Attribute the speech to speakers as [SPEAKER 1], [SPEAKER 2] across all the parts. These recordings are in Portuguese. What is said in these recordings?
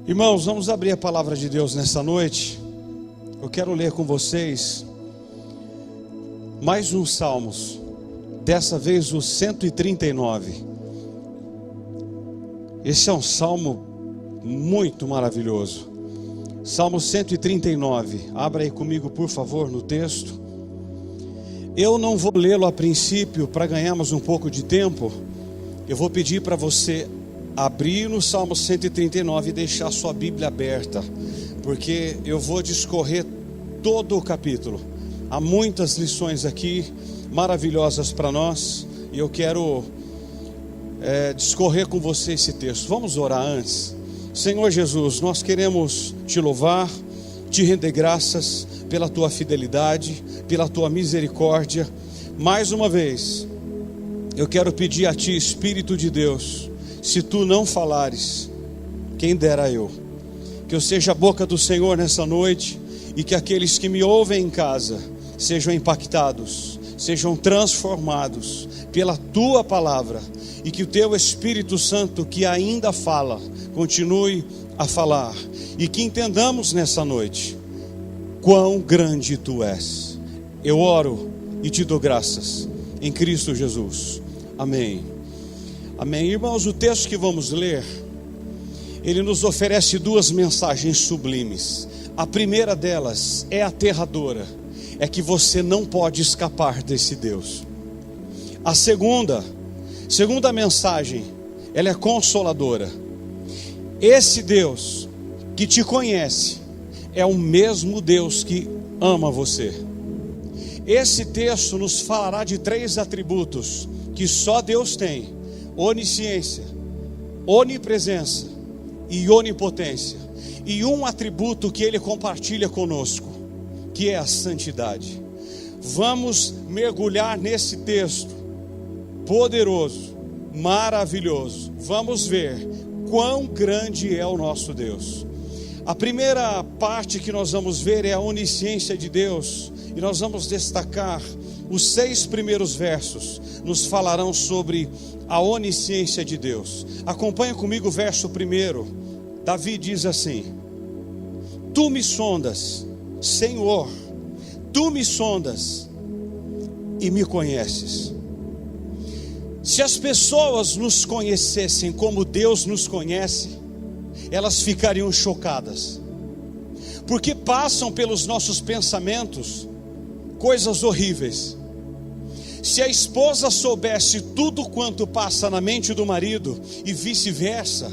[SPEAKER 1] Irmãos, vamos abrir a palavra de Deus nessa noite. Eu quero ler com vocês mais uns salmos, dessa vez o 139. Esse é um salmo muito maravilhoso. Salmo 139, abra aí comigo por favor no texto. Eu não vou lê-lo a princípio para ganharmos um pouco de tempo. Eu vou pedir para você abrir no Salmo 139 e deixar sua Bíblia aberta, porque eu vou discorrer todo o capítulo. Há muitas lições aqui maravilhosas para nós, e eu quero discorrer com você esse texto. Vamos orar antes. Senhor Jesus, nós queremos te louvar, te render graças pela tua fidelidade, pela tua misericórdia. Mais uma vez, eu quero pedir a ti, Espírito de Deus, se tu não falares, quem dera eu. Que eu seja a boca do Senhor nessa noite, e que aqueles que me ouvem em casa sejam impactados, sejam transformados pela tua palavra, e que o teu Espírito Santo, que ainda fala, continue a falar, e que entendamos nessa noite quão grande tu és. Eu oro e te dou graças em Cristo Jesus. Amém. Amém. Irmãos, o texto que vamos ler, ele nos oferece duas mensagens sublimes. A primeira delas é aterradora, é que você não pode escapar desse Deus. A segunda mensagem, ela é consoladora. Esse Deus que te conhece é o mesmo Deus que ama você. Esse texto nos falará de três atributos que só Deus tem: onisciência, onipresença e onipotência. E um atributo que Ele compartilha conosco, que é a santidade. Vamos mergulhar nesse texto poderoso, maravilhoso. Vamos ver quão grande é o nosso Deus. A primeira parte que nós vamos ver é a onisciência de Deus, e nós vamos destacar os 6 primeiros versos, nos falarão sobre a onisciência de Deus. Acompanha comigo o verso 1. Davi diz assim: tu me sondas, Senhor, tu me sondas e me conheces. Se as pessoas nos conhecessem como Deus nos conhece, elas ficariam chocadas, porque passam pelos nossos pensamentos coisas horríveis. Se a esposa soubesse tudo quanto passa na mente do marido e vice-versa,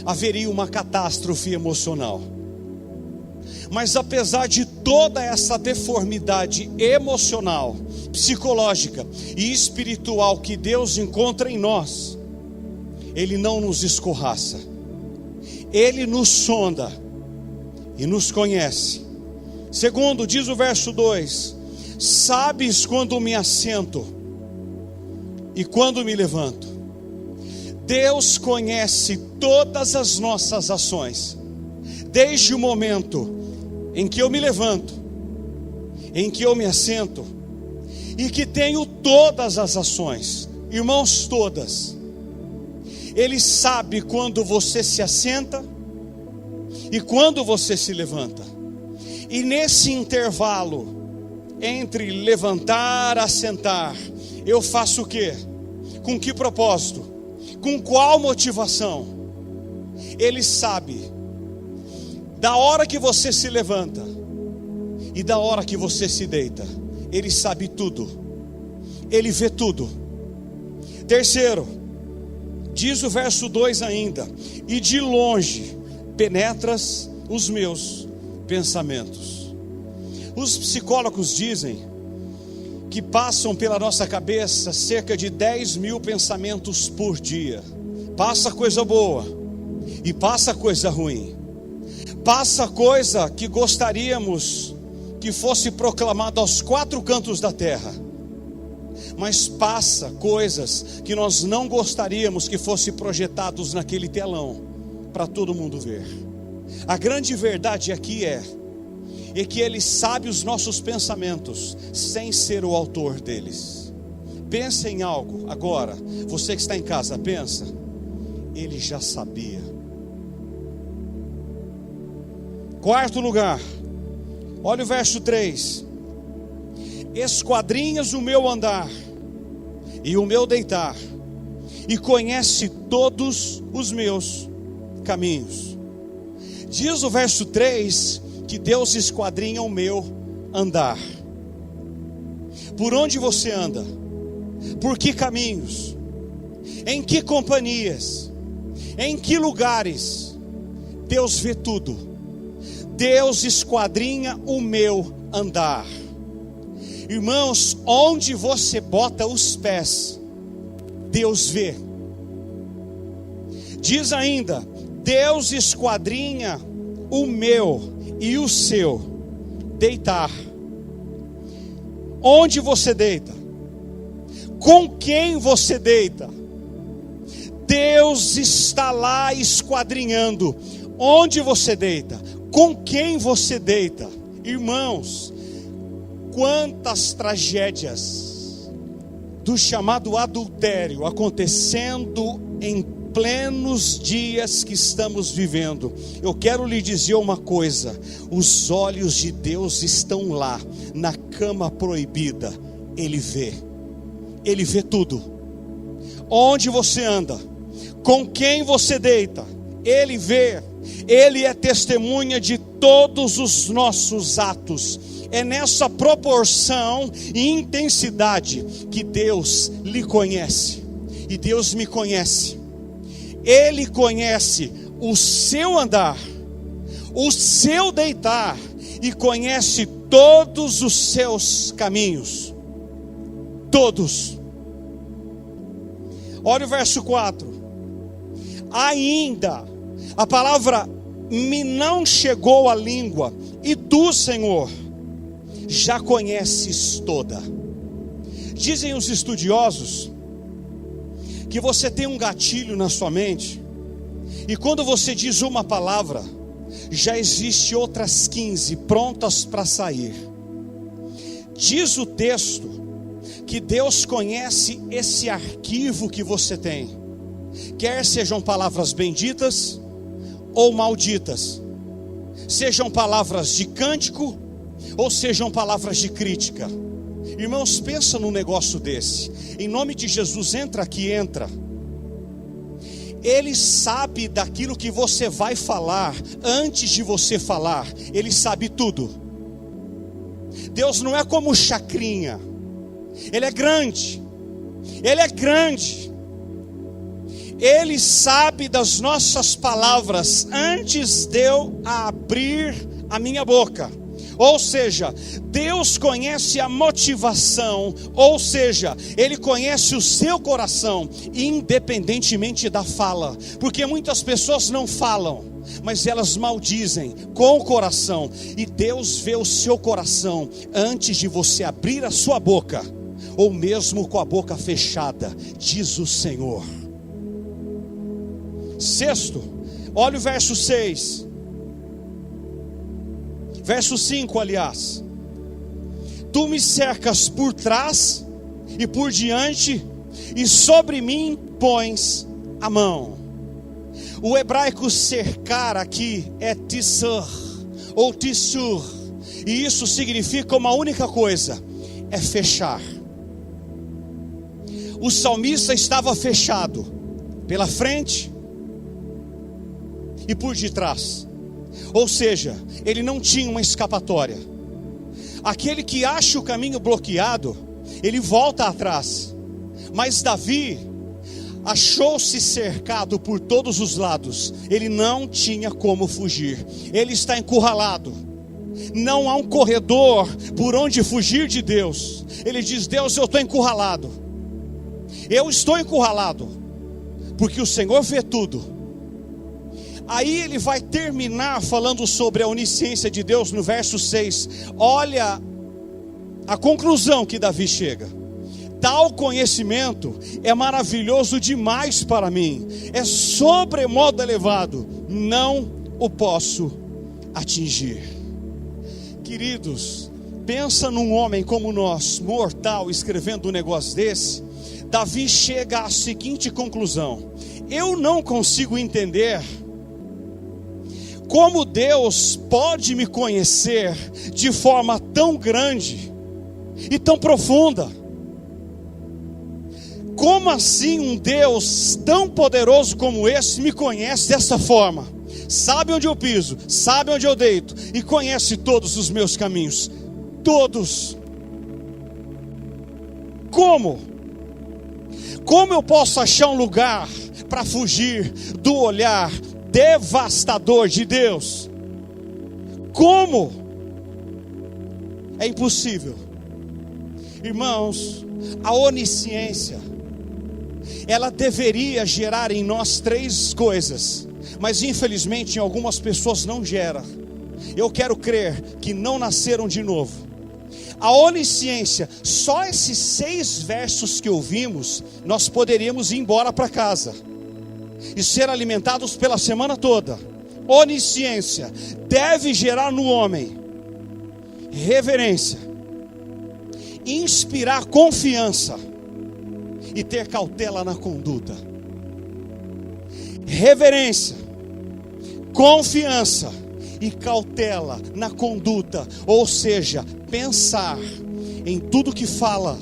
[SPEAKER 1] haveria uma catástrofe emocional. Mas apesar de toda essa deformidade emocional, psicológica e espiritual que Deus encontra em nós, Ele não nos escorraça. Ele nos sonda e nos conhece. Segundo, diz o verso 2: sabes quando me assento e quando me levanto. Deus conhece todas as nossas ações, desde o momento em que eu me levanto, em que eu me assento, e que tenho todas as ações, irmãos, todas. Ele sabe quando você se assenta e quando você se levanta. E nesse intervalo entre levantar e assentar, eu faço o quê? Com que propósito? Com qual motivação? Ele sabe da hora que você se levanta e da hora que você se deita. Ele sabe tudo. Ele vê tudo. Terceiro, diz o verso 2 ainda: e de longe penetras os meus pensamentos. Os psicólogos dizem que passam pela nossa cabeça cerca de 10.000 pensamentos por dia. Passa coisa boa e passa coisa ruim. Passa coisa que gostaríamos que fosse proclamada aos 4 cantos da terra, mas passa coisas que nós não gostaríamos que fossem projetados naquele telão para todo mundo ver. A grande verdade aqui é que Ele sabe os nossos pensamentos sem ser o autor deles. Pensa em algo agora, você que está em casa, pensa. ele já sabia. Quarto lugar, olha o verso 3: esquadrinhas o meu andar e o meu deitar, e conhece todos os meus caminhos. Diz o verso 3 que Deus esquadrinha o meu andar. Por onde você anda? Por que caminhos? Em que companhias? Em que lugares? Deus vê tudo. Deus esquadrinha o meu andar. Irmãos, onde você bota os pés, Deus vê. Diz ainda: Deus esquadrinha o meu e o seu deitar. Onde você deita? Com quem você deita? Deus está lá esquadrinhando onde você deita, com quem você deita. Irmãos, quantas tragédias do chamado adultério acontecendo em plenos dias que estamos vivendo. Eu quero lhe dizer uma coisa: os olhos de Deus estão lá, na cama proibida. Ele vê tudo. Onde você anda, com quem você deita, Ele vê. Ele é testemunha de todos os nossos atos. É nessa proporção e intensidade que Deus lhe conhece e Deus me conhece. Ele conhece o seu andar, o seu deitar, e conhece todos os seus caminhos. Todos. Olha o verso 4. Ainda a palavra me não chegou à língua, e tu, Senhor, já conheces toda. Dizem os estudiosos que você tem um gatilho na sua mente, e quando você diz uma palavra, já existe outras 15 prontas para sair. Diz o texto que Deus conhece esse arquivo que você tem, quer sejam palavras benditas ou malditas, sejam palavras de cântico ou sejam palavras de crítica. Irmãos, pensa num negócio desse. Em nome de Jesus, entra aqui, entra. Ele sabe daquilo que você vai falar antes de você falar. Ele sabe tudo. Deus não é como chacrinha. Ele é grande. Ele é grande. Ele sabe das nossas palavras antes de eu abrir a minha boca. Ou seja, Deus conhece a motivação, ou seja, Ele conhece o seu coração, independentemente da fala. Porque muitas pessoas não falam, mas elas maldizem com o coração. E Deus vê o seu coração antes de você abrir a sua boca, ou mesmo com a boca fechada, diz o Senhor. Sexto, olha o verso 6. Verso 5, aliás. Tu me cercas por trás e por diante, e sobre mim pões a mão. O hebraico cercar aqui é tissur, ou tissur, e isso significa uma única coisa: é fechar. O salmista estava fechado pela frente e por detrás. Ou seja, ele não tinha uma escapatória. Aquele que acha o caminho bloqueado, ele volta atrás. Mas Davi achou-se cercado por todos os lados. Ele não tinha como fugir. Ele está encurralado. Não há um corredor por onde fugir de Deus. Ele diz: Deus, eu estou encurralado. Eu estou encurralado, porque o Senhor vê tudo. Aí ele vai terminar falando sobre a onisciência de Deus no verso 6. Olha a conclusão que Davi chega: tal conhecimento é maravilhoso demais para mim, é sobremodo elevado, não o posso atingir. Queridos, pensa num homem como nós, mortal, escrevendo um negócio desse. Davi chega à seguinte conclusão: Eu não consigo entender como Deus pode me conhecer de forma tão grande e tão profunda. Como assim um Deus tão poderoso como esse me conhece dessa forma? Sabe onde eu piso, sabe onde eu deito e conhece todos os meus caminhos. Todos. Como? Como eu posso achar um lugar para fugir do olhar devastador de Deus? Como? É impossível. Irmãos, a onisciência, ela deveria gerar em nós 3 coisas, mas infelizmente em algumas pessoas não gera. Eu quero crer que não nasceram de novo. A onisciência, só esses 6 versos que ouvimos, nós poderíamos ir embora para casa e ser alimentados pela semana toda. Onisciência deve gerar no homem reverência, inspirar confiança e ter cautela na conduta. Reverência, confiança e cautela na conduta, ou seja, pensar em tudo que fala,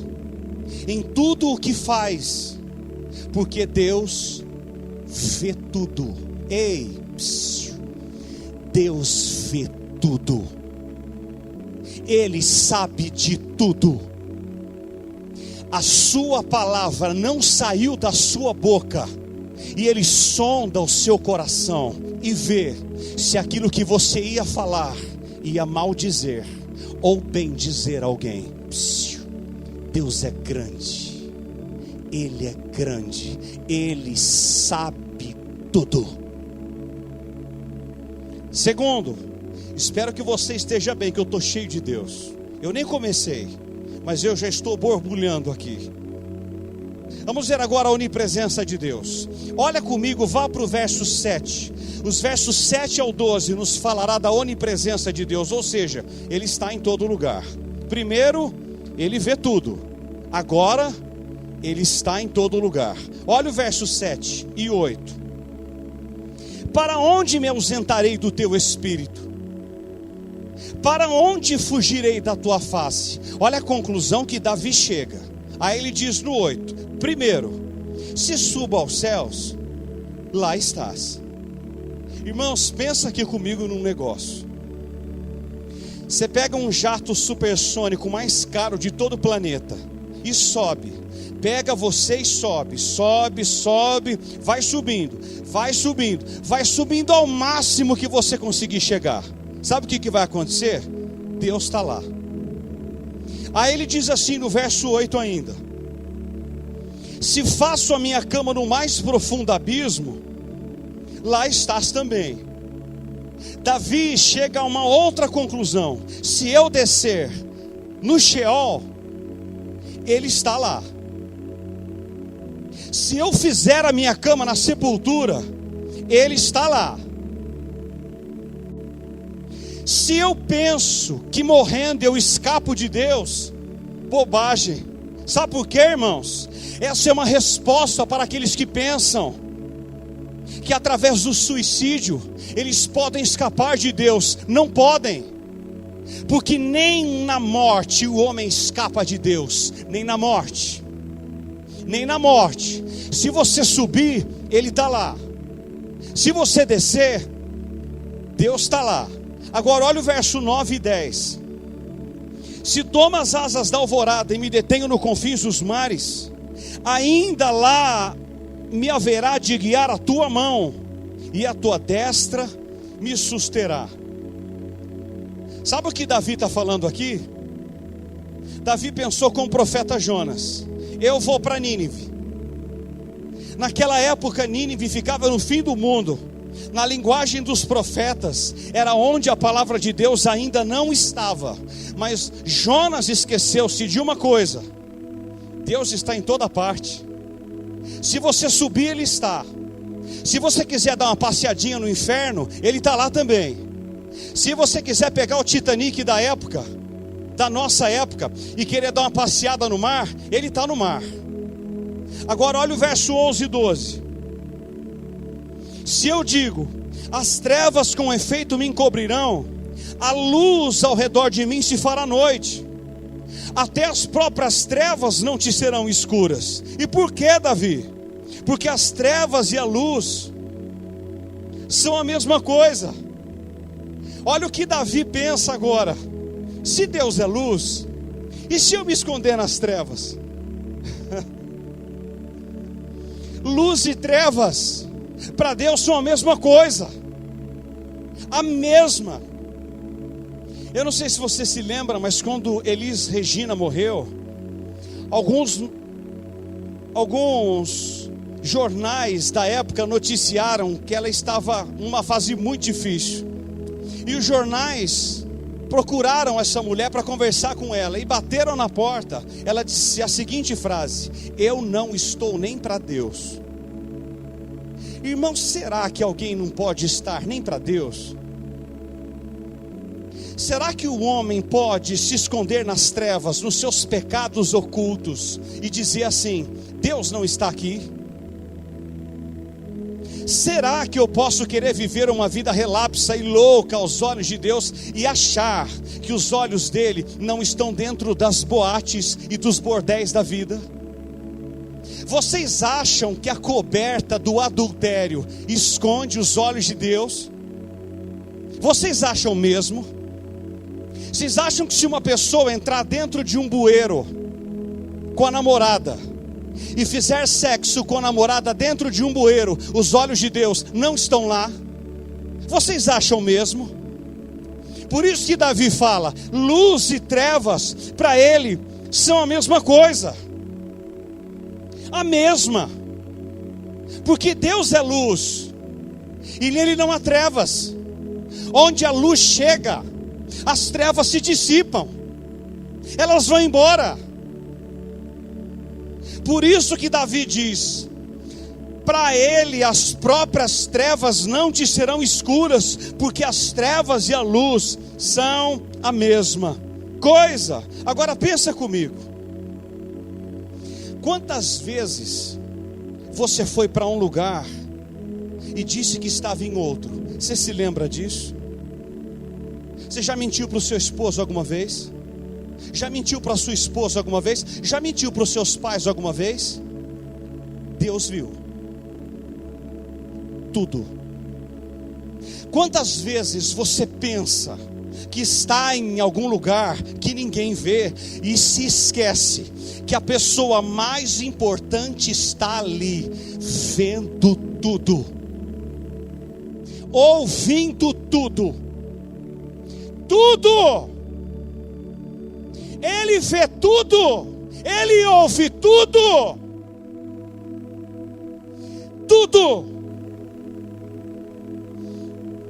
[SPEAKER 1] em tudo o que faz, porque Deus vê tudo. Ei, Deus vê tudo. Ele sabe de tudo. A sua palavra não saiu da sua boca, e Ele sonda o seu coração e vê se aquilo que você ia falar ia maldizer ou bendizer alguém. Deus é grande, Ele é grande, Ele sabe tudo. Segundo, espero que você esteja bem, que eu estou cheio de Deus. Eu nem comecei, mas eu já estou borbulhando aqui. Vamos ver agora a onipresença de Deus. Olha comigo, vá para o verso 7. Os versos 7 ao 12 nos falará da onipresença de Deus, ou seja, Ele está em todo lugar. Primeiro, Ele vê tudo. Agora, Ele está em todo lugar. Olha o verso 7 e 8. Para onde me ausentarei do teu espírito? Para onde fugirei da tua face? Olha a conclusão que Davi chega. Aí ele diz no 8: primeiro, se subo aos céus, lá estás. Irmãos, pensa aqui comigo num negócio. Você pega um jato supersônico mais caro de todo o planeta e sobe. Pega você e sobe, sobe, sobe, vai subindo, vai subindo, vai subindo ao máximo que você conseguir chegar. Sabe o que vai acontecer? Deus está lá. Aí ele diz assim no verso 8 ainda: se faço a minha cama no mais profundo abismo, lá estás também. Davi chega a uma outra conclusão: se eu descer no Sheol, Ele está lá. Se eu fizer a minha cama na sepultura, Ele está lá. Se eu penso que morrendo eu escapo de Deus, bobagem. Sabe por quê, irmãos? Essa é uma resposta para aqueles que pensam que através do suicídio eles podem escapar de Deus. Não podem, porque nem na morte o homem escapa de Deus. Nem na morte, nem na morte. Se você subir, Ele está lá. Se você descer, Deus está lá. Agora olha o verso 9 e 10. Se tomo as asas da alvorada e me detenho no confins dos mares, ainda lá me haverá de guiar a tua mão, e a tua destra me susterá. Sabe o que Davi está falando aqui? Davi pensou com o profeta Jonas: eu vou para Nínive. Naquela época Nínive ficava no fim do mundo. Na linguagem dos profetas, era onde a palavra de Deus ainda não estava. Mas Jonas esqueceu-se de uma coisa: Deus está em toda parte. Se você subir, Ele está. Se você quiser dar uma passeadinha no inferno, Ele está lá também. Se você quiser pegar o Titanic da época, da nossa época, e querer dar uma passeada no mar, Ele está no mar. Agora olha o verso 11 e 12. Se eu digo, as trevas com efeito me encobrirão, a luz ao redor de mim se fará noite, até as próprias trevas não te serão escuras. E por que, Davi? Porque as trevas e a luz são a mesma coisa. Olha o que Davi pensa agora: se Deus é luz, e se eu me esconder nas trevas? Luz e trevas para Deus são a mesma coisa, a mesma. Eu não sei se você se lembra, mas quando Elis Regina morreu, alguns jornais da época noticiaram que ela estava numa fase muito difícil, e os jornais procuraram essa mulher para conversar com ela, e bateram na porta. Ela disse a seguinte frase: eu não estou nem para Deus. Irmão, será que alguém não pode estar nem para Deus? Será que o homem pode se esconder nas trevas, nos seus pecados ocultos, e dizer assim: Deus não está aqui? Será que eu posso querer viver uma vida relapsa e louca aos olhos de Deus, e achar que os olhos dele não estão dentro das boates e dos bordéis da vida? Vocês acham que a coberta do adultério esconde os olhos de Deus? Vocês acham mesmo? Vocês acham que se uma pessoa entrar dentro de um bueiro com a namorada e fizer sexo com a namorada dentro de um bueiro, os olhos de Deus não estão lá? Vocês acham mesmo? Por isso que Davi fala: luz e trevas para ele são a mesma coisa, a mesma, porque Deus é luz e nele não há trevas. Onde a luz chega, as trevas se dissipam, elas vão embora. Por isso que Davi diz: para ele as próprias trevas não te serão escuras, porque as trevas e a luz são a mesma coisa. Agora pensa comigo: quantas vezes você foi para um lugar e disse que estava em outro? Você se lembra disso? Você já mentiu para o seu esposo alguma vez? Já mentiu para a sua esposa alguma vez? Já mentiu para os seus pais alguma vez? Deus viu tudo. Quantas vezes você pensa que está em algum lugar que ninguém vê, e se esquece que a pessoa mais importante está ali, vendo tudo, ouvindo tudo? Tudo, ele vê tudo, ele ouve tudo, tudo,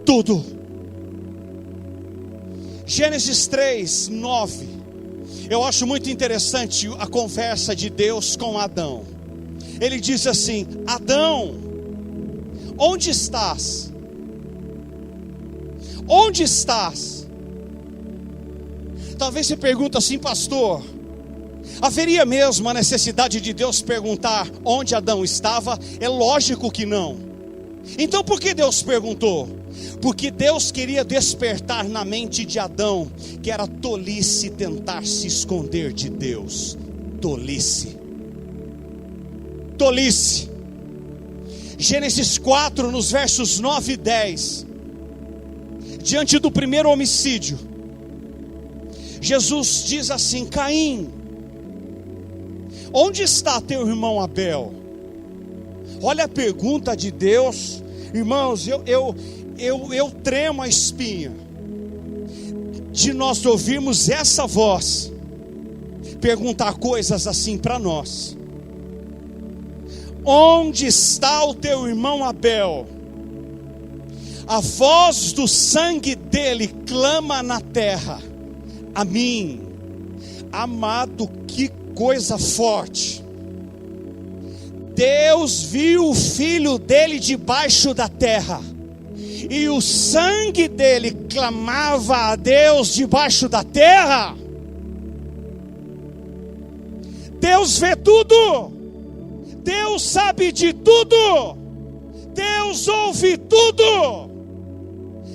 [SPEAKER 1] tudo. Gênesis 3:9, eu acho muito interessante a conversa de Deus com Adão. Ele diz assim: Adão, onde estás? Onde estás? Talvez você pergunte assim: pastor, haveria mesmo a necessidade de Deus perguntar onde Adão estava? É lógico que não. Então por que Deus perguntou? Porque Deus queria despertar na mente de Adão que era tolice tentar se esconder de Deus. Tolice. Tolice. Gênesis 4, nos versos 9 e 10, diante do primeiro homicídio, Jesus diz assim: Caim, onde está teu irmão Abel? Olha a pergunta de Deus, irmãos. Eu tremo a espinha de nós ouvirmos essa voz perguntar coisas assim para nós. Onde está o teu irmão Abel? A voz do sangue dele clama na terra a mim. Amado, que coisa forte. Deus viu o filho dele debaixo da terra, e o sangue dele clamava a Deus debaixo da terra. Deus vê tudo, Deus sabe de tudo, Deus ouve tudo.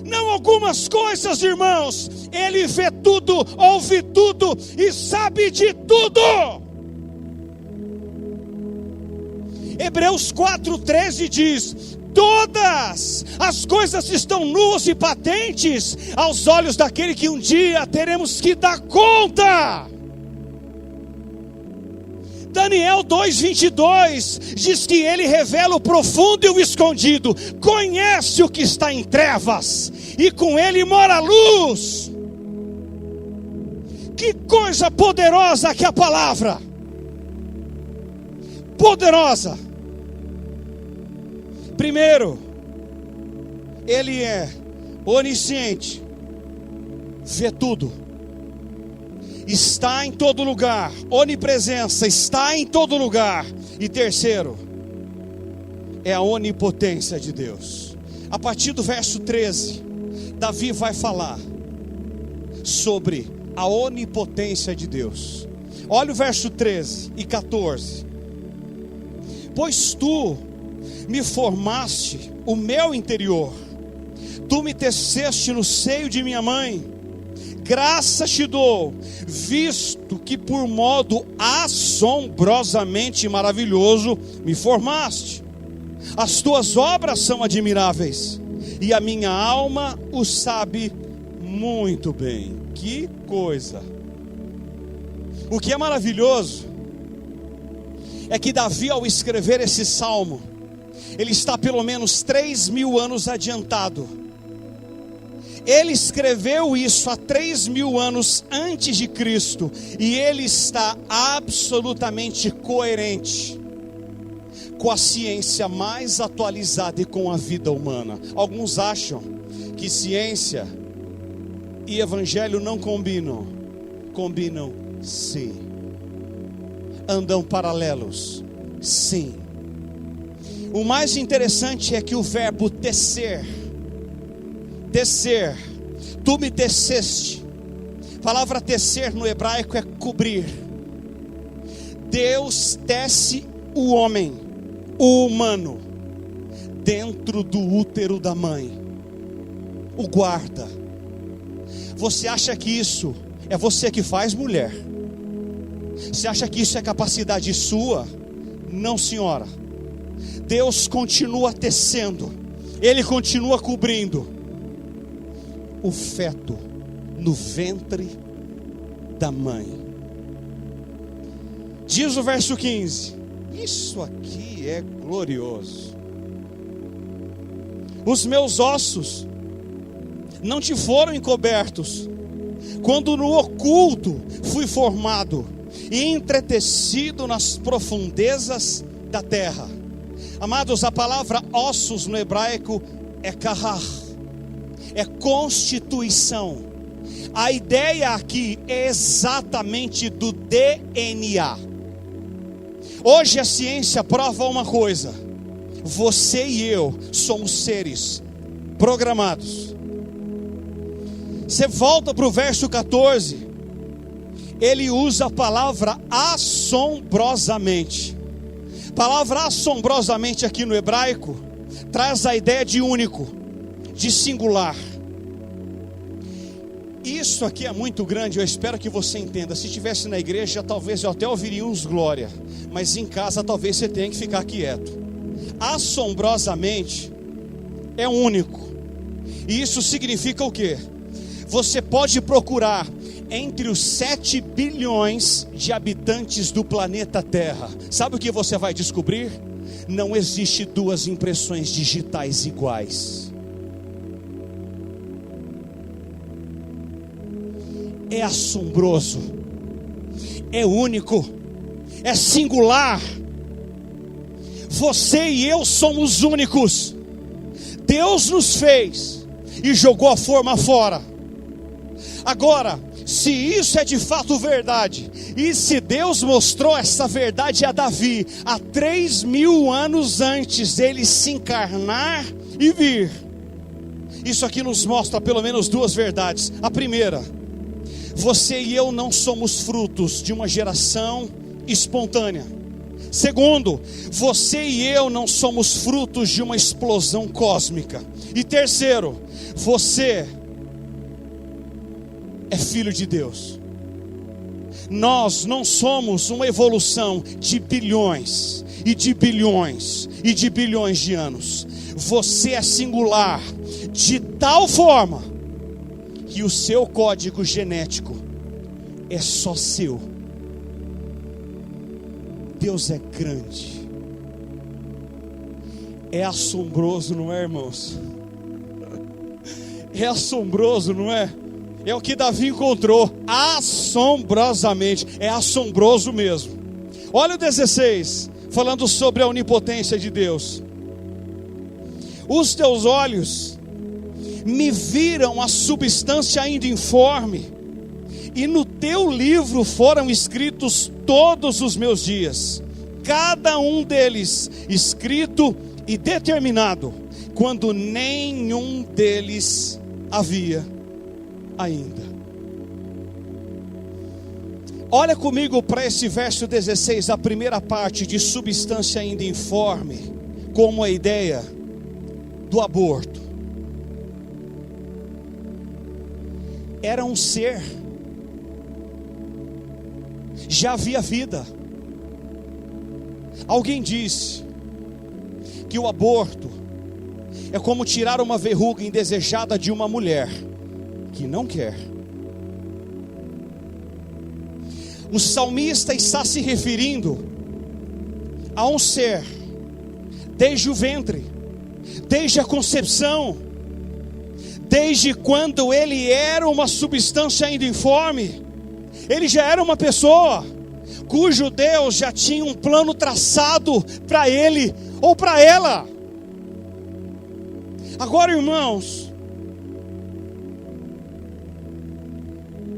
[SPEAKER 1] Não algumas coisas, irmãos. Ele vê tudo, ouve tudo e sabe de tudo. Hebreus 4:13 diz: todas as coisas estão nuas e patentes aos olhos daquele que um dia teremos que dar conta. Daniel 2:22 diz que ele revela o profundo e o escondido, conhece o que está em trevas, e com ele mora a luz. Que coisa poderosa que a palavra! Poderosa! Primeiro, ele é onisciente, vê tudo, está em todo lugar, onipresença, está em todo lugar. E terceiro, é a onipotência de Deus. A partir do verso 13, Davi vai falar sobre a onipotência de Deus. Olha o verso 13 e 14. Pois tu me formaste o meu interior, tu me teceste no seio de minha mãe. Graças te dou, visto que por modo assombrosamente maravilhoso me formaste. As tuas obras são admiráveis, e a minha alma o sabe muito bem. Que coisa! O que é maravilhoso é que Davi, ao escrever esse salmo, ele está pelo menos 3.000 anos adiantado. Ele escreveu isso há 3.000 anos antes de Cristo, e ele está absolutamente coerente com a ciência mais atualizada e com a vida humana. Alguns acham que ciência e evangelho não combinam. Combinam sim. Andam paralelos, sim. O mais interessante é que o verbo tecer, tu me teceste. A palavra tecer no hebraico é cobrir. Deus tece o homem, o humano, dentro do útero da mãe, o guarda. Você acha que isso é você que faz, mulher? Você acha que isso é capacidade sua? Não, senhora. Deus continua tecendo, Ele continua cobrindo o feto no ventre da mãe. Diz o verso 15, isso aqui é glorioso. Os meus ossos não te foram encobertos, quando no oculto fui formado e entretecido nas profundezas da terra. Amados, a palavra ossos no hebraico é kahar, é constituição. A ideia aqui é exatamente do DNA. Hoje a ciência prova uma coisa: você e eu somos seres programados. Você volta para o verso 14, ele usa a palavra assombrosamente. A palavra assombrosamente aqui no hebraico traz a ideia de único, de singular. Isso aqui é muito grande, eu espero que você entenda. Se estivesse na igreja, talvez eu até ouviria uns glória, mas em casa talvez você tenha que ficar quieto. Assombrosamente é único. E isso significa o quê? Você pode procurar entre os 7 bilhões de habitantes do planeta Terra. Sabe o que você vai descobrir? Não existe duas impressões digitais iguais. É assombroso, é único, é singular. Você e eu somos únicos. Deus nos fez e jogou a forma fora. Agora, se isso é de fato verdade, e se Deus mostrou essa verdade a Davi há 3.000 anos antes dele se encarnar e vir, isso aqui nos mostra pelo menos duas verdades. A primeira: você e eu não somos frutos de uma geração espontânea. Segundo, você e eu não somos frutos de uma explosão cósmica. E terceiro, você é filho de Deus. Nós não somos uma evolução de bilhões e de bilhões e de bilhões de anos. Você é singular de tal forma que o seu código genético é só seu. Deus é grande. É assombroso, não é, irmãos? É assombroso, não é? É o que Davi encontrou, assombrosamente. É assombroso mesmo. Olha o 16, falando sobre a onipotência de Deus. Os teus olhos me viram a substância ainda informe, e no teu livro foram escritos todos os meus dias, cada um deles escrito e determinado, quando nenhum deles havia ainda. Olha comigo para esse verso 16, a primeira parte de substância ainda informe, como a ideia do aborto. Era um ser, já havia vida. Alguém disse que o aborto é como tirar uma verruga indesejada de uma mulher que não quer. O salmista está se referindo a um ser desde o ventre, desde a concepção, desde quando ele era uma substância ainda informe. Ele já era uma pessoa cujo Deus já tinha um plano traçado para ele ou para ela. Agora, irmãos,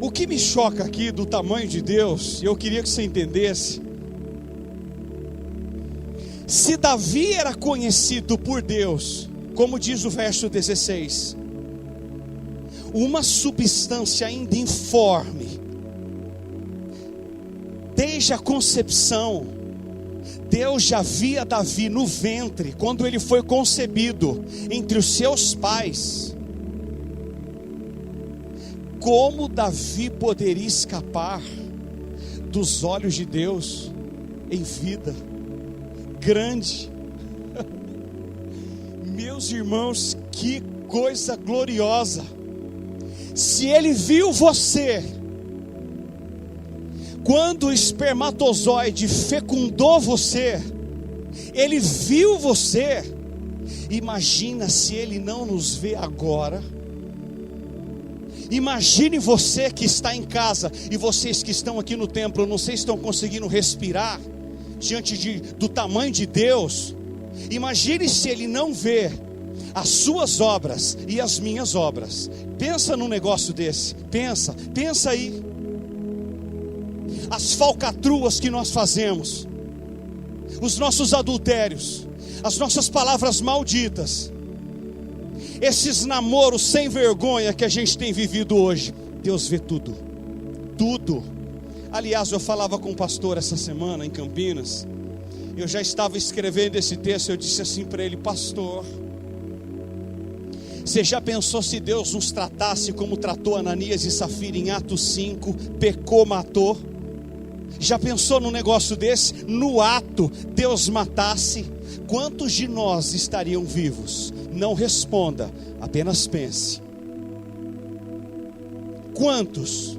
[SPEAKER 1] o que me choca aqui do tamanho de Deus, e eu queria que você entendesse, se Davi era conhecido por Deus, como diz o verso 16, uma substância ainda informe, desde a concepção, Deus já via Davi no ventre, quando ele foi concebido entre os seus pais. Como Davi poderia escapar dos olhos de Deus em vida? Grande. Meus irmãos, que coisa gloriosa. Se ele viu você quando o espermatozoide fecundou você, ele viu você. Imagina se ele não nos vê agora. Imagine você que está em casa, e vocês que estão aqui no templo, não sei se estão conseguindo respirar diante do tamanho de Deus. Imagine se ele não vê as suas obras e as minhas obras. Pensa num negócio desse, pensa aí. As falcatruas que nós fazemos, os nossos adultérios, as nossas palavras malditas, esses namoros sem vergonha que a gente tem vivido hoje. Deus vê tudo, tudo. Aliás, eu falava com um pastor essa semana em Campinas. Eu já estava escrevendo esse texto. Eu disse assim para ele: pastor, você já pensou se Deus nos tratasse como tratou Ananias e Safira em Atos 5, pecou, matou? Já pensou num negócio desse? No ato, Deus matasse, quantos de nós estariam vivos? Não responda, apenas pense. Quantos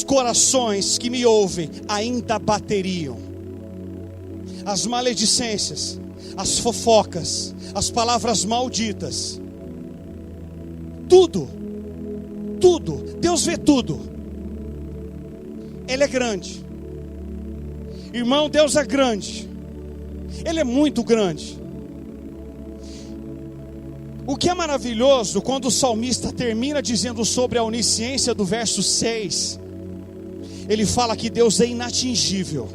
[SPEAKER 1] corações que me ouvem ainda bateriam? As maledicências, as fofocas, as palavras malditas, tudo, Deus vê tudo. Ele é grande, irmão. Deus é grande, Ele é muito grande. O que é maravilhoso, quando o salmista termina dizendo sobre a onisciência do verso 6, ele fala que Deus é inatingível.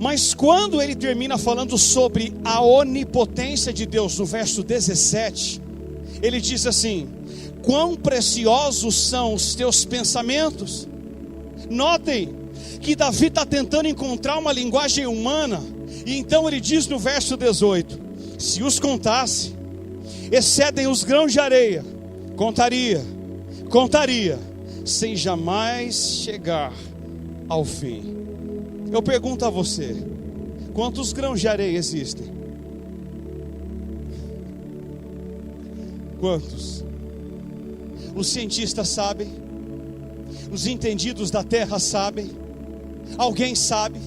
[SPEAKER 1] Mas quando ele termina falando sobre a onipotência de Deus no verso 17, ele diz assim: quão preciosos são os teus pensamentos. Notem, que Davi está tentando encontrar uma linguagem humana, e então ele diz no verso 18: se os contasse, excedem os grãos de areia, contaria, sem jamais chegar ao fim. Eu pergunto a você: quantos grãos de areia existem? Quantos? Os cientistas sabem, os entendidos da terra sabem, alguém sabe?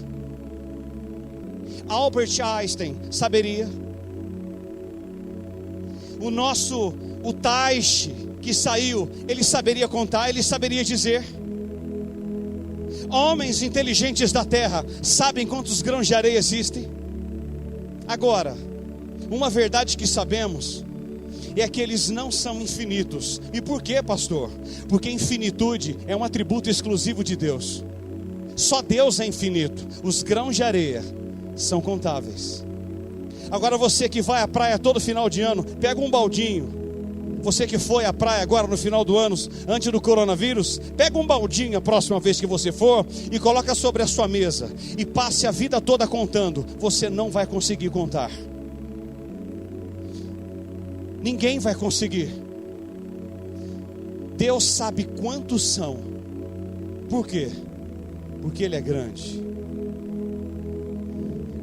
[SPEAKER 1] Albert Einstein saberia? O Taishi que saiu, ele saberia contar, ele saberia dizer? Homens inteligentes da terra sabem quantos grãos de areia existem? Agora, uma verdade que sabemos é que eles não são infinitos. E por quê, pastor? Porque infinitude é um atributo exclusivo de Deus. Só Deus é infinito. Os grãos de areia são contáveis. Agora você que vai à praia todo final de ano, pega um baldinho. Você que foi à praia agora no final do ano, antes do coronavírus, pega um baldinho a próxima vez que você for e coloca sobre a sua mesa e passe a vida toda contando. Você não vai conseguir contar. Ninguém vai conseguir. Deus sabe quantos são. Por quê? Porque Ele é grande.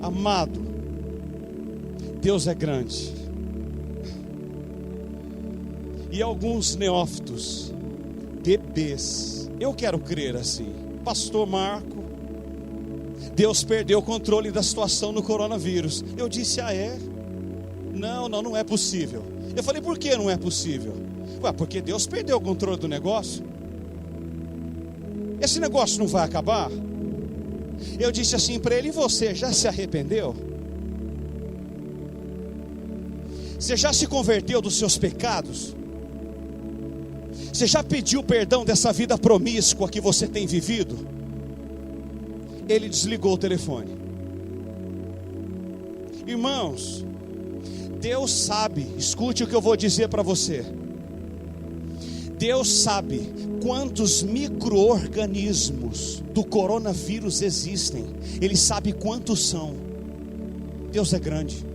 [SPEAKER 1] Amado, Deus é grande. E alguns neófitos, bebês, eu quero crer assim: pastor Marco, Deus perdeu o controle da situação no coronavírus. Eu disse: ah, é? Não é possível. Eu falei: por que não é possível? Ué, porque Deus perdeu o controle do negócio. Esse negócio não vai acabar? Eu disse assim para ele: e você já se arrependeu? Você já se converteu dos seus pecados? Você já pediu perdão dessa vida promíscua que você tem vivido? Ele desligou o telefone. Irmãos, Deus sabe, escute o que eu vou dizer para você. Deus sabe quantos micro-organismos do coronavírus existem. Ele sabe quantos são. Deus é grande.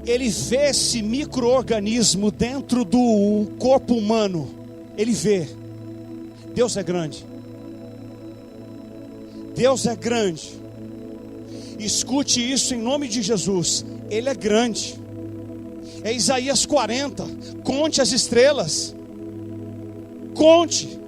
[SPEAKER 1] Ele vê esse micro-organismo dentro do corpo humano. Ele vê. Deus é grande. Deus é grande. Escute isso em nome de Jesus. Ele é grande. É Isaías 40. Conte as estrelas. Conte.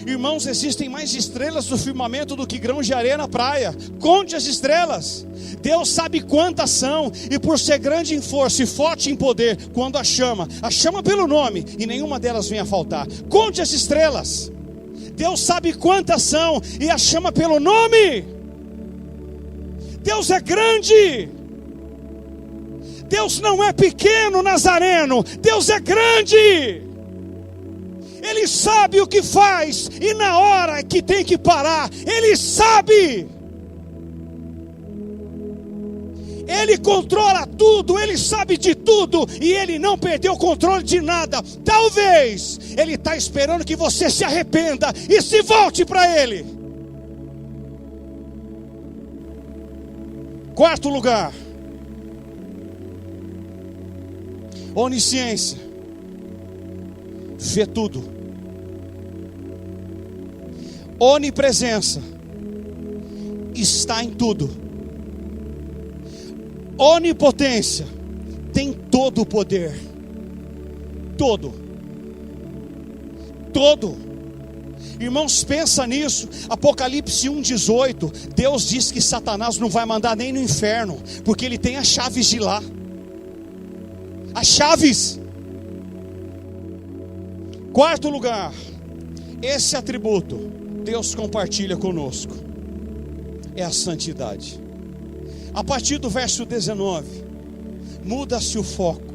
[SPEAKER 1] Irmãos, existem mais estrelas no firmamento do que grãos de areia na praia. Conte as estrelas. Deus sabe quantas são. E por ser grande em força e forte em poder, quando a chama pelo nome, e nenhuma delas vem a faltar. Conte as estrelas. Deus sabe quantas são e a chama pelo nome. Deus é grande. Deus não é pequeno, Nazareno. Deus é grande. Ele sabe o que faz e na hora que tem que parar, Ele sabe. Ele controla tudo, Ele sabe de tudo e Ele não perdeu o controle de nada. Talvez Ele está esperando que você se arrependa e se volte para Ele. Quarto lugar, onisciência. Vê tudo. Onipresença. Está em tudo. Onipotência. Tem todo o poder. Todo. Irmãos, pensa nisso. Apocalipse 1:18. Deus diz que Satanás não vai mandar nem no inferno, porque ele tem as chaves de lá. As chaves. Quarto lugar, esse atributo Deus compartilha conosco, é a santidade. A partir do verso 19, muda-se o foco.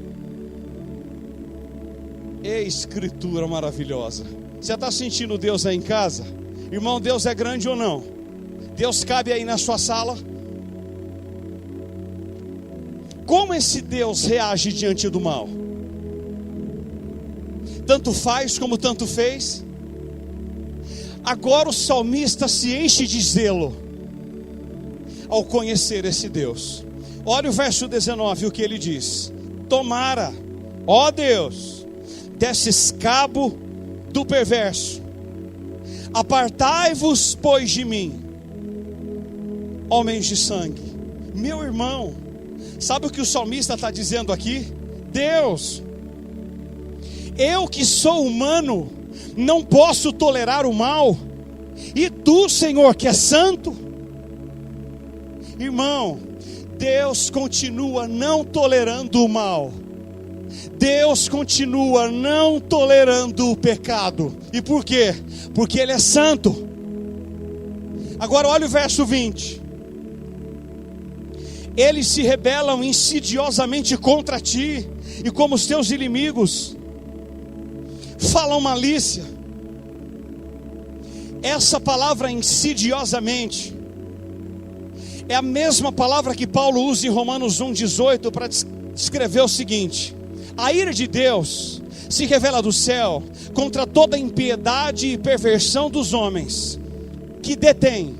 [SPEAKER 1] Escritura maravilhosa. Você está sentindo Deus aí em casa? Irmão, Deus é grande ou não? Deus cabe aí na sua sala? Como esse Deus reage diante do mal? Tanto faz como tanto fez? Agora o salmista se enche de zelo ao conhecer esse Deus. Olha o verso 19, o que ele diz: tomara, ó Deus, desses cabo do perverso, apartai-vos, pois, de mim, homens de sangue. Meu irmão, sabe o que o salmista está dizendo aqui? Deus, eu que sou humano, não posso tolerar o mal, e tu, Senhor, que é santo. Irmão, Deus continua não tolerando o mal. Deus continua não tolerando o pecado. E por quê? Porque Ele é santo. Agora olha o verso 20. Eles se rebelam insidiosamente contra ti, e como os teus inimigos falam malícia. Essa palavra insidiosamente é a mesma palavra que Paulo usa em Romanos 1,18 para descrever o seguinte: a ira de Deus se revela do céu contra toda impiedade e perversão dos homens que detêm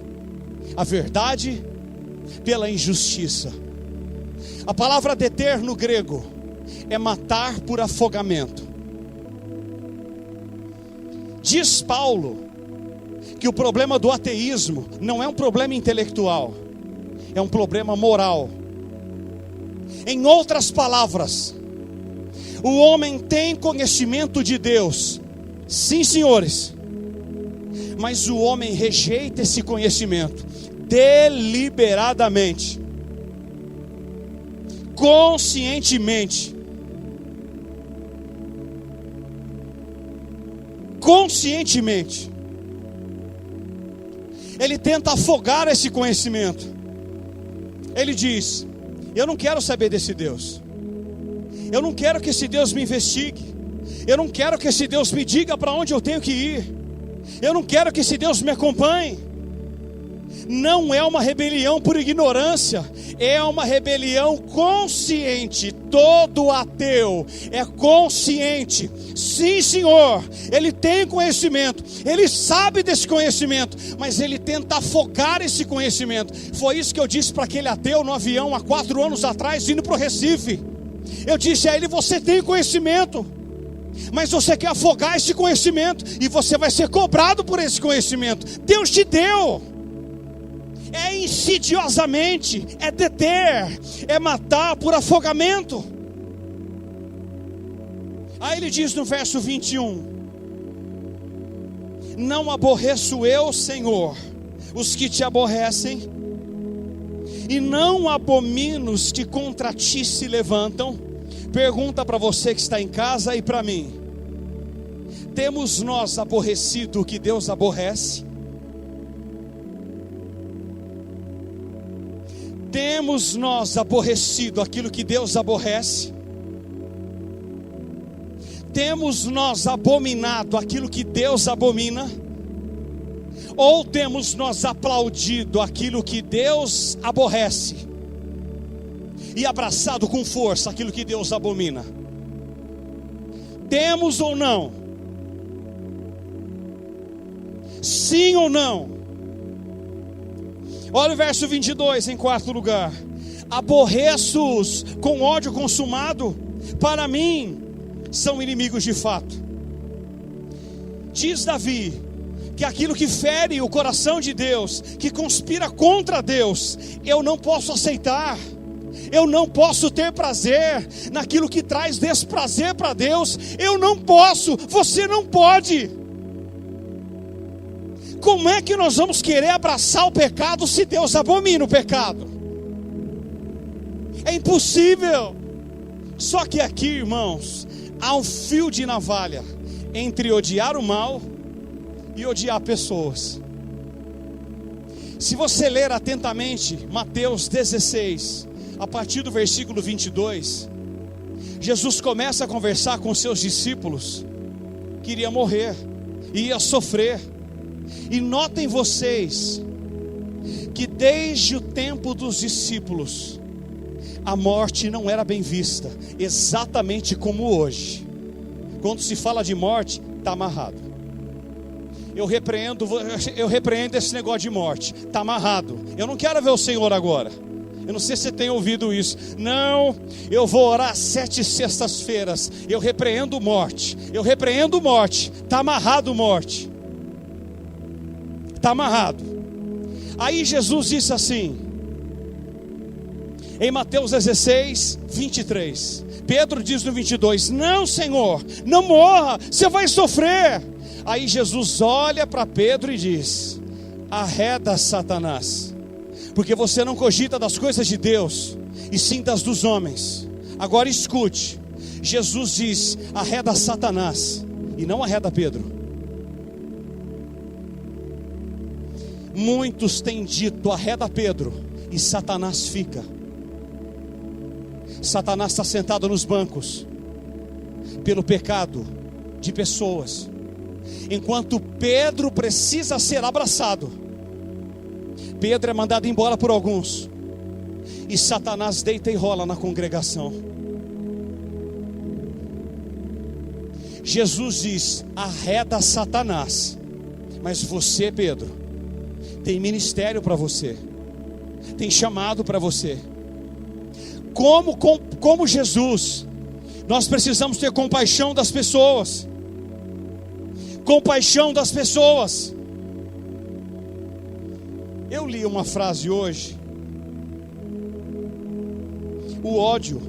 [SPEAKER 1] a verdade pela injustiça. A palavra deter no grego é matar por afogamento. Diz Paulo que o problema do ateísmo não é um problema intelectual, é um problema moral. Em outras palavras, o homem tem conhecimento de Deus, sim, senhores, mas o homem rejeita esse conhecimento deliberadamente, conscientemente. Ele tenta afogar esse conhecimento. Ele diz: eu não quero saber desse Deus, eu não quero que esse Deus me investigue, eu não quero que esse Deus me diga para onde eu tenho que ir, eu não quero que esse Deus me acompanhe. Não é uma rebelião por ignorância, é uma rebelião consciente. Todo ateu é consciente. Sim, Senhor, ele tem conhecimento, ele sabe desse conhecimento, mas ele tenta afogar esse conhecimento. Foi isso que eu disse para aquele ateu no avião há 4 anos atrás, indo para o Recife. Eu disse a ele: você tem conhecimento, mas você quer afogar esse conhecimento, e você vai ser cobrado por esse conhecimento. Deus te deu. É insidiosamente, é deter, é matar por afogamento. Aí ele diz no verso 21: não aborreço eu, Senhor, os que te aborrecem, e não abomino os que contra ti se levantam. Pergunta para você que está em casa e para mim: temos nós aborrecido o que Deus aborrece? Temos nós aborrecido aquilo que Deus aborrece? Temos nós abominado aquilo que Deus abomina? Ou temos nós aplaudido aquilo que Deus aborrece e abraçado com força aquilo que Deus abomina? Temos ou não? Sim ou não? Olha o verso 22 em quarto lugar: aborreço-os com ódio consumado, para mim são inimigos de fato. Diz Davi que aquilo que fere o coração de Deus, que conspira contra Deus, eu não posso aceitar. Eu não posso ter prazer naquilo que traz desprazer para Deus. Eu não posso, você não pode. Como é que nós vamos querer abraçar o pecado se Deus abomina o pecado? É impossível. Só que aqui, irmãos, há um fio de navalha entre odiar o mal e odiar pessoas. Se você ler atentamente Mateus 16, a partir do versículo 22, Jesus começa a conversar com seus discípulos que iria morrer, ia sofrer. E notem vocês que desde o tempo dos discípulos a morte não era bem vista, exatamente como hoje. Quando se fala de morte, está amarrado. eu repreendo esse negócio de morte. Está amarrado. Eu não quero ver o Senhor agora. Eu não sei se você tem ouvido isso. Não, eu vou orar 7 sextas-feiras. Eu repreendo morte. Eu repreendo morte. Está amarrado morte. Está amarrado. Aí Jesus disse assim, em Mateus 16, 23. Pedro diz no 22, não, Senhor, não morra, você vai sofrer. Aí Jesus olha para Pedro e diz, arreda, Satanás, porque você não cogita das coisas de Deus, e sim das dos homens. Agora escute, Jesus diz, arreda Satanás, e não arreda Pedro. Muitos têm dito, arreda Pedro, e Satanás fica. Satanás está sentado nos bancos, pelo pecado de pessoas, enquanto Pedro precisa ser abraçado. Pedro é mandado embora por alguns, e Satanás deita e rola na congregação. Jesus diz, arreda Satanás, mas você, Pedro, tem ministério para você, tem chamado para você. Como Jesus, nós precisamos ter compaixão das pessoas. Compaixão das pessoas. Eu li uma frase hoje. O ódio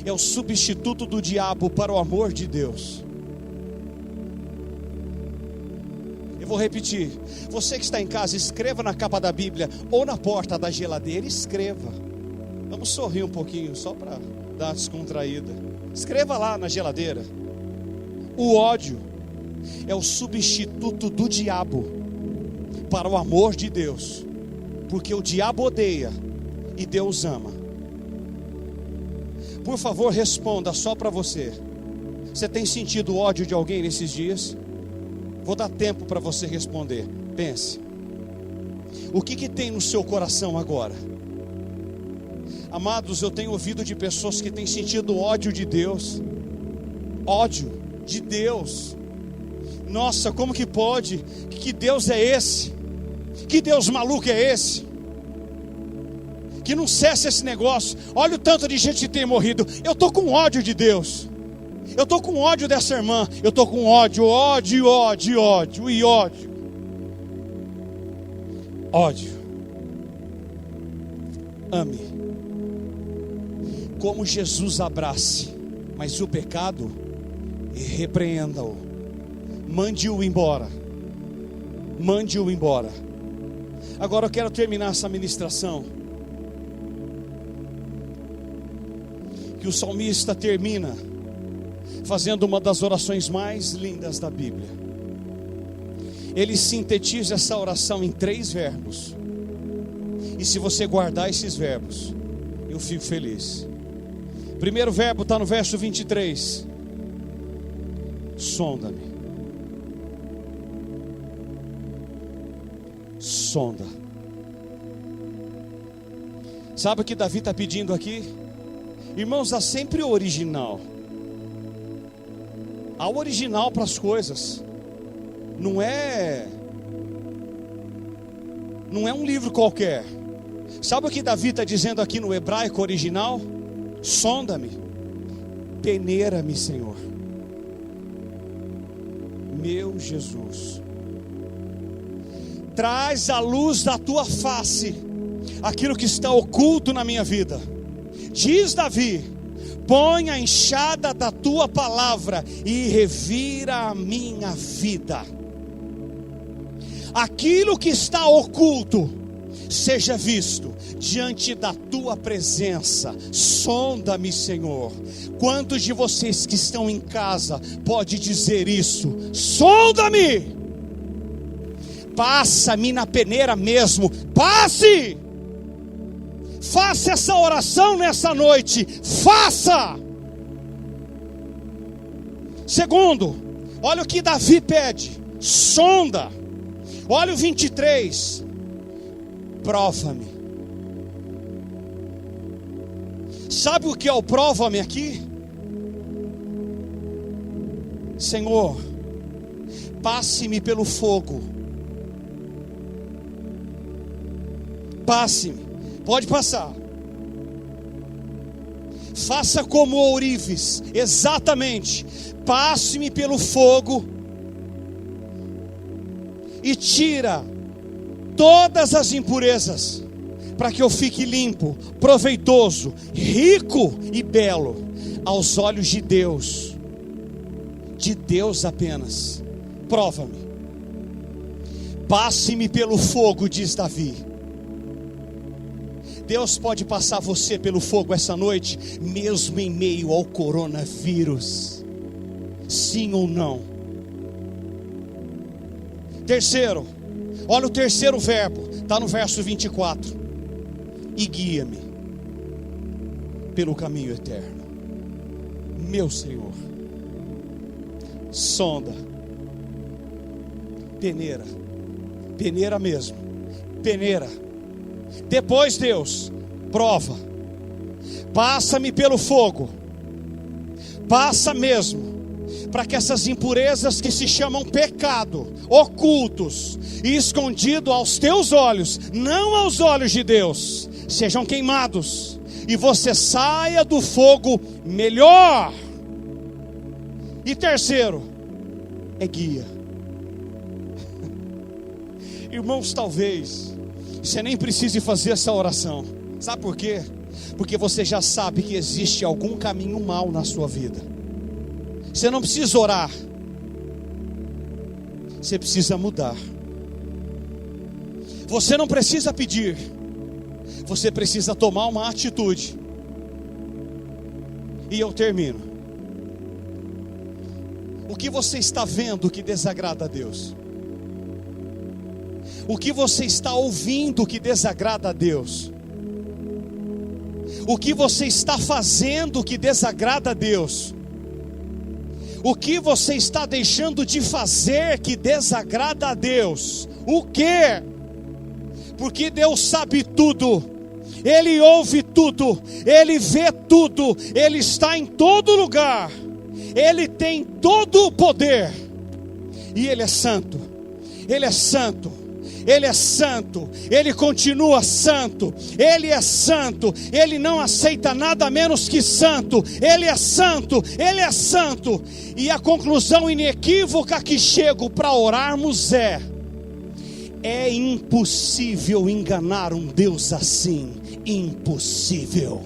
[SPEAKER 1] é o substituto do diabo para o amor de Deus. Eu vou repetir. Você que está em casa, escreva na capa da Bíblia ou na porta da geladeira, escreva. Vamos sorrir um pouquinho, só para dar uma descontraída. Escreva lá na geladeira. O ódio é o substituto do diabo para o amor de Deus. Porque o diabo odeia e Deus ama. Por favor, responda só para você. Você tem sentido ódio de alguém nesses dias? Vou dar tempo para você responder. Pense. O que tem no seu coração agora? Amados, eu tenho ouvido de pessoas que têm sentido ódio de Deus. Ódio de Deus. Nossa, como que pode? Que Deus é esse? Que Deus maluco é esse? Que não cessa esse negócio. Olha o tanto de gente que tem morrido. Eu estou com ódio de Deus. Eu estou com ódio dessa irmã. Eu estou com ódio. Ódio. Ame. Como Jesus abrace, mas o pecado, repreenda-o. Mande-o embora. Mande-o embora. Agora eu quero terminar essa ministração. Que o salmista termina fazendo uma das orações mais lindas da Bíblia. Ele sintetiza essa oração em 3 verbos. E se você guardar esses verbos, eu fico feliz. O primeiro verbo está no verso 23. Sonda-me. Sonda. Sabe o que Davi está pedindo aqui? Irmãos, há sempre o original. Há o original para as coisas. Não é um livro qualquer. Sabe o que Davi está dizendo aqui no hebraico original? Sonda-me, peneira-me, Senhor. Meu Jesus, traz à luz da tua face aquilo que está oculto na minha vida. Diz Davi, põe a enxada da tua palavra e revira a minha vida. Aquilo que está oculto seja visto diante da tua presença. Sonda-me, Senhor. Quantos de vocês que estão em casa pode dizer isso? Sonda-me. Passa-me na peneira mesmo. Passe. Faça essa oração nessa noite. Faça. Segundo, olha o que Davi pede. Sonda. Olha o 23. Prova-me. Sabe o que é o prova-me aqui? Senhor, passe-me pelo fogo. Passe-me, pode passar. Faça como ourives, exatamente. Passe-me pelo fogo e tira todas as impurezas, para que eu fique limpo, proveitoso, rico e belo aos olhos de Deus apenas. Prova-me, passe-me pelo fogo, diz Davi. Deus pode passar você pelo fogo essa noite, mesmo em meio ao coronavírus. Sim ou não? Terceiro, olha o terceiro verbo, está no verso 24. E guia-me pelo caminho eterno. Meu Senhor, sonda, peneira mesmo, peneira. Depois, Deus, prova, passa-me pelo fogo, passa mesmo, para que essas impurezas que se chamam pecado, ocultos e escondidos aos teus olhos, não aos olhos de Deus, sejam queimados, e você saia do fogo melhor. E terceiro, é guia. Irmãos, talvez você nem precise fazer essa oração. Sabe por quê? Porque você já sabe que existe algum caminho mau na sua vida. Você não precisa orar, você precisa mudar. Você não precisa pedir, você precisa tomar uma atitude. E eu termino. O que você está vendo que desagrada a Deus? O que você está ouvindo que desagrada a Deus? O que você está fazendo que desagrada a Deus? O que você está deixando de fazer que desagrada a Deus? O que? Porque Deus sabe tudo, Ele ouve tudo, Ele vê tudo, Ele está em todo lugar, Ele tem todo o poder, e Ele é santo, Ele é santo, Ele é santo, Ele continua santo, Ele é santo, Ele não aceita nada menos que santo, Ele é santo, Ele é santo. E a conclusão inequívoca que chego para orarmos é impossível enganar um Deus assim, impossível.